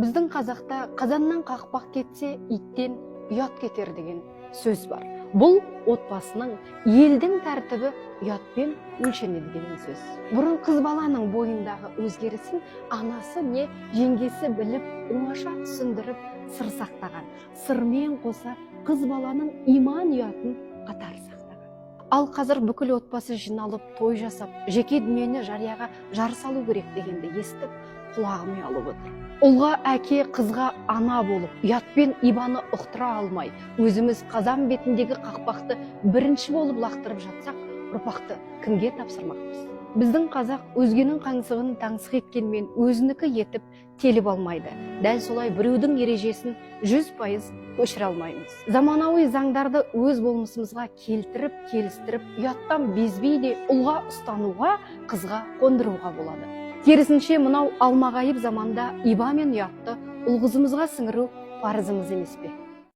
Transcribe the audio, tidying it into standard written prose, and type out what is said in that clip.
Біздің қазақта қазаннан қақпақ кетсе, иттен ұят кетер деген сөз бар. Бұл отбасының, елдің тәртібі ұятпен өлшенеді деген сөз. Бұрын қыз баланың бойындағы өзгерісін анасы не жеңгесі біліп, оңаша түсіндіріп, сыр сақтаған. Сырмен қоса қыз баланың иман ұятын қатар сақтаған. Ал қазір бүкіл отбасы жиналып, той жасап, жеке дүниені жарияға жар салу керек дегенді естіп, құлағым ұялып отыр. Ұлға әке, қызға ана болып, ұятпен ибаны ұқтыра алмай, өзіміз қазан бетіндегі қақпақты бірінші болып лақтырып жатсақ, ұрпақты кімге тапсырмақпыз? Біздің қазақ өзгенің қаңсығын таңсық еткенмен өзінікі етіп теліп алмайды. Дәл солай біреудің ережесін 100% көшіре алмаймыз. Заманауи заңдарды өз болмысымызға келтіріп, келістіріп, ұяттан безбейде ұлға ұстануға, қызға қондыруға болады. Керісінше мынау алмағайып заманда иба мен ұятты ұл қызымызға сіңіру парызымыз емес пе?